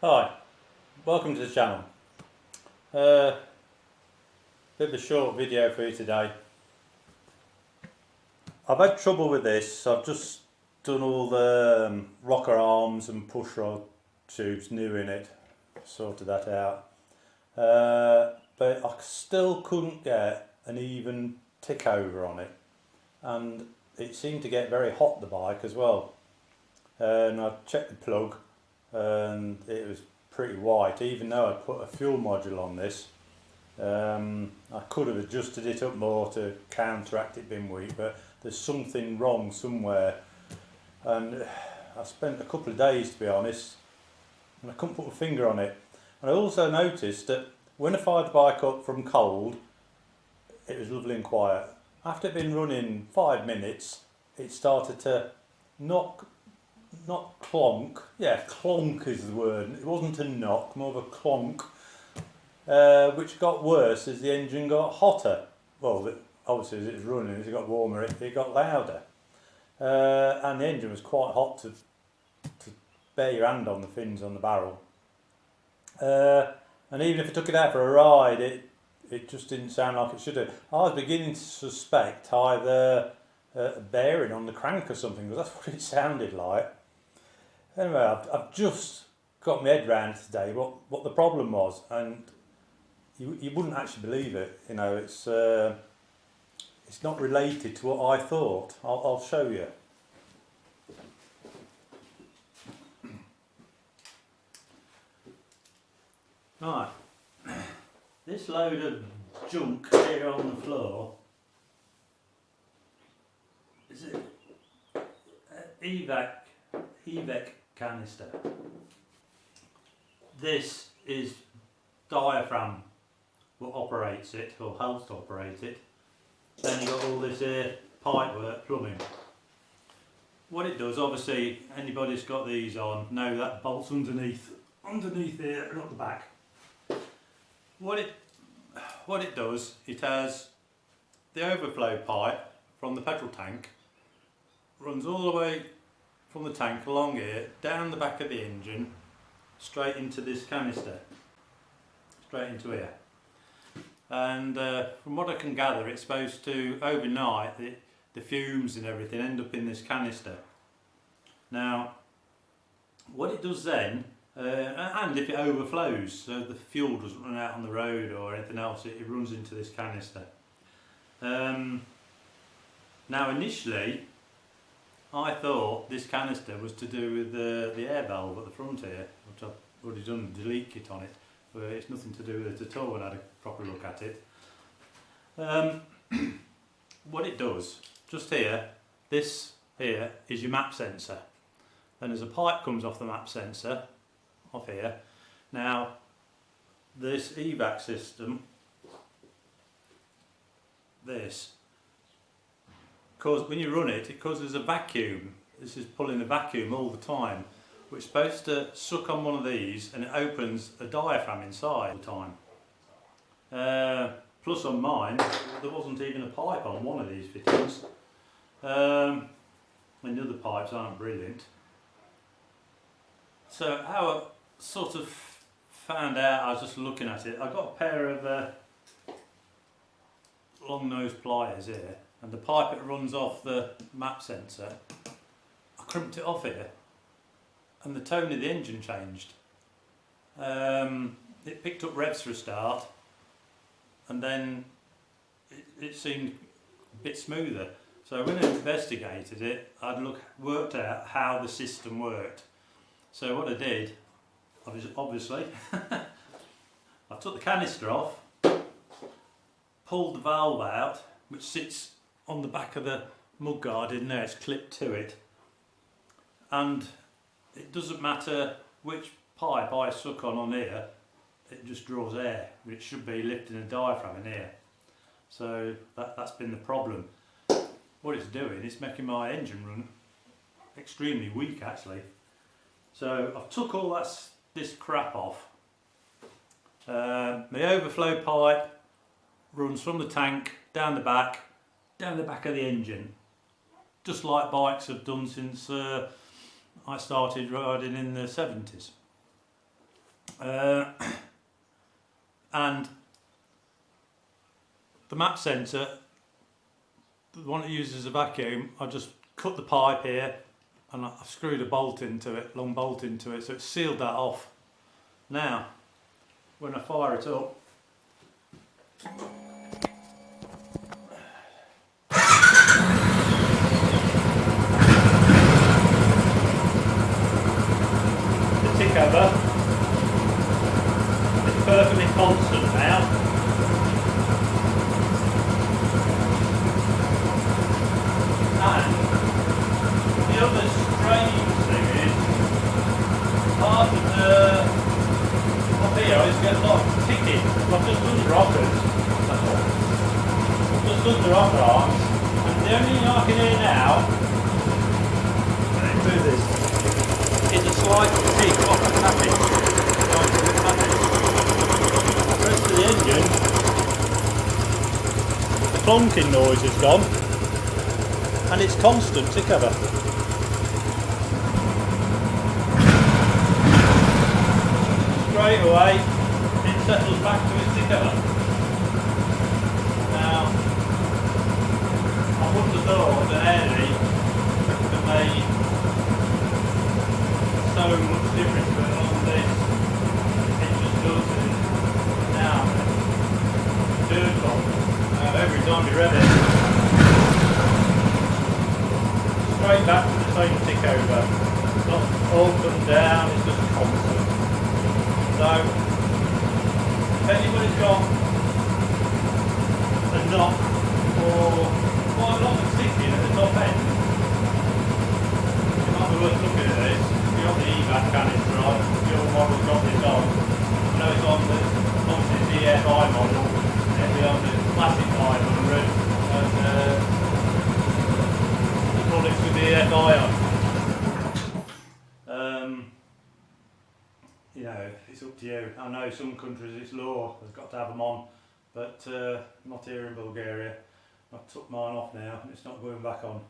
Hi, welcome to the channel. Bit of a short video for you today. I've had trouble with this. I've just done all the rocker arms and push rod tubes new in it, sorted that out. But I still couldn't get an even tick over on it, and it seemed to get very hot, the bike as well. And I checked the plug and it was pretty white, even though I'd put a fuel module on this. I could have adjusted it up more to counteract it being weak, but there's something wrong somewhere, and I spent a couple of days, to be honest, and I couldn't put my finger on it. And I also noticed that when I fired the bike up from cold, it was lovely and quiet. After it had been running 5 minutes, it started to not clonk. Yeah, clonk is the word. It wasn't a knock, more of a clonk, which got worse as the engine got hotter. Well, obviously as it was running, as it got warmer, it got louder. And the engine was quite hot to bear your hand on the fins on the barrel. And even if I took it out for a ride, it just didn't sound like it should have. I was beginning to suspect either a bearing on the crank or something, because that's what it sounded like. Anyway, I've just got my head round today what the problem was, and you wouldn't actually believe it. You know, it's not related to what I thought. I'll show you. Right, this load of junk here on the floor is an EVAC canister. This is diaphragm what operates it, or helps to operate it. Then you've got all this pipe work, plumbing. What it does, obviously anybody who's got these on know that bolts underneath here and up the back. What it does, it has the overflow pipe from the petrol tank, runs all the way from the tank along here, down the back of the engine, straight into this canister, straight into here. And from what I can gather, it's supposed to, overnight, the fumes and everything end up in this canister. Now, what it does then, and if it overflows, so the fuel doesn't run out on the road or anything else, it runs into this canister. Now initially, I thought this canister was to do with the air valve at the front here, which I've already done a delete kit on it, but it's nothing to do with it at all when I had a proper look at it. What it does, just here, this here is your map sensor. Then there's a pipe comes off the map sensor, off here. Now, this EVAC system, when you run it, it causes a vacuum. This is pulling a vacuum all the time, which is supposed to suck on one of these, and it opens a diaphragm inside all the time. Plus on mine, there wasn't even a pipe on one of these fittings. And the other pipes aren't brilliant. So how I sort of found out, I was just looking at it, I got a pair of long nose pliers here, and the pipe that runs off the map sensor, I crimped it off here, and the tone of the engine changed. It picked up revs for a start, and then it seemed a bit smoother. So when I investigated it, I'd worked out how the system worked. So what I did, obviously, I took the canister off, pulled the valve out, which sits on the back of the mudguard in there, it's clipped to it, and it doesn't matter which pipe I suck on here, it just draws air, which should be lifting a diaphragm in here. So that's been the problem. What it's doing, it's making my engine run extremely weak actually. So I've took all this crap off. The overflow pipe runs from the tank down the back of the engine, just like bikes have done since I started riding in the 70s. And the map sensor, the one that uses a vacuum, I just cut the pipe here and I've screwed a bolt into it, long bolt into it, so it's sealed that off. Now, when I fire it up, the tick over is perfectly constant now. And the other strange thing is, part of the up here is get a lot of ticking. I've just done the rockers, that's all. I've just done the rocker arms, and the only thing I can hear now, let me do this, is a slight tick off the tapping. The rest of the engine, the clunking noise is gone. And it's constant tick over. Straight away, it settles back to its tick over. Now, I wouldn't have thought that air leak could have made so much difference, but on this, it just does it. Now, every time you rev it, straight back to the same tick over. It's not up and down, it's just constant. So, if anybody's got a knock or quite a lot of ticking at the top end, it might be worth looking at this. If you've got the EVAC canister on, your model's got this on. I know it's on the, obviously the EFI model, it'll be on the classic 500 and bullets with the EFI on. You know, it's up to you. I know some countries it's law, they've got to have them on, but not here in Bulgaria. I took mine off now and it's not going back on.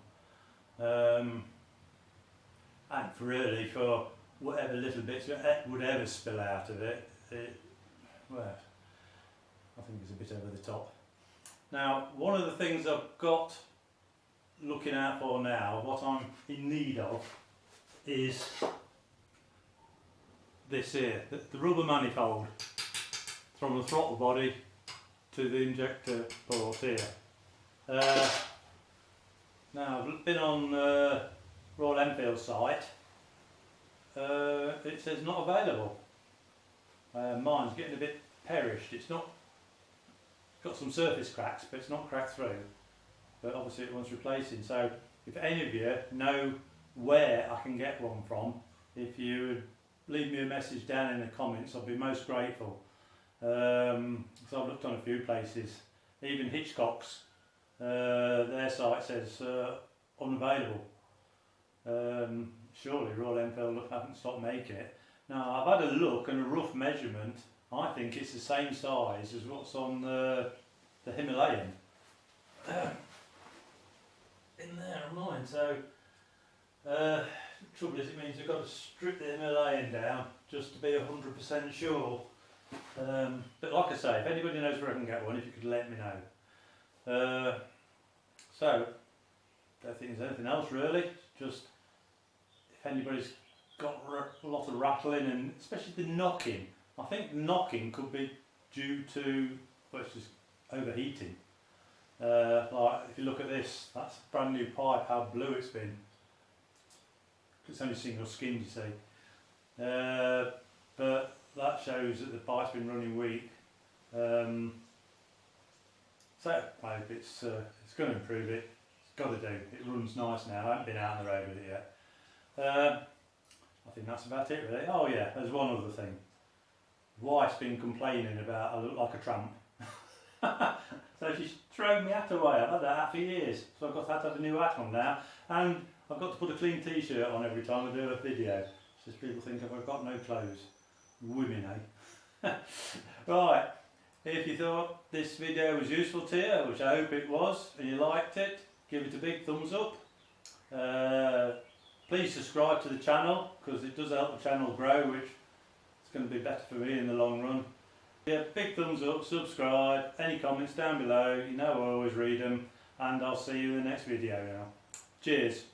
And really for whatever little bits would ever spill out of it, well, I think it's a bit over the top. Now, one of the things I've got looking out for now, what I'm in need of, is this here, the rubber manifold from the throttle body to the injector port here. Now, I've been on Royal Enfield site, it says not available. Mine's getting a bit perished. It's not got some surface cracks, but it's not cracked through. But obviously it wants replacing. So if any of you know where I can get one from, if you would leave me a message down in the comments, I'd be most grateful. So I've looked on a few places, even Hitchcock's, their site says unavailable. Surely Royal Enfield haven't stopped making it. Now I've had a look and a rough measurement. I think it's the same size as what's on the Himalayan. In there on mine, so the trouble is it means I've got to strip the Himalayan down just to be 100% sure. But like I say, if anybody knows where I can get one, if you could let me know. So, I don't think there's anything else really, just if anybody's got a lot of rattling and especially the knocking. I think knocking could be due to, well, it's just overheating. Like if you look at this, that's a brand new pipe, how blue it's been. It's only single skinned, you see. But that shows that the pipe's been running weak. So I hope it's going to improve it. It's got to do. It runs nice now. I haven't been out on the road with it yet. I think that's about it really. Oh yeah, there's one other thing. Wife's been complaining about I look like a tramp. So she's thrown my hat away. I've had that hat for years, so I've got to have a new hat on now, and I've got to put a clean t-shirt on every time I do a video, so people think I've got no clothes. Women, eh? Right, if you thought this video was useful to you, which I hope it was, and you liked it, give it a big thumbs up. Please subscribe to the channel, because it does help the channel grow, which It's going to be better for me in the long run. Yeah, big thumbs up, subscribe, any comments down below, you know I always read them, and I'll see you in the next video now. Cheers.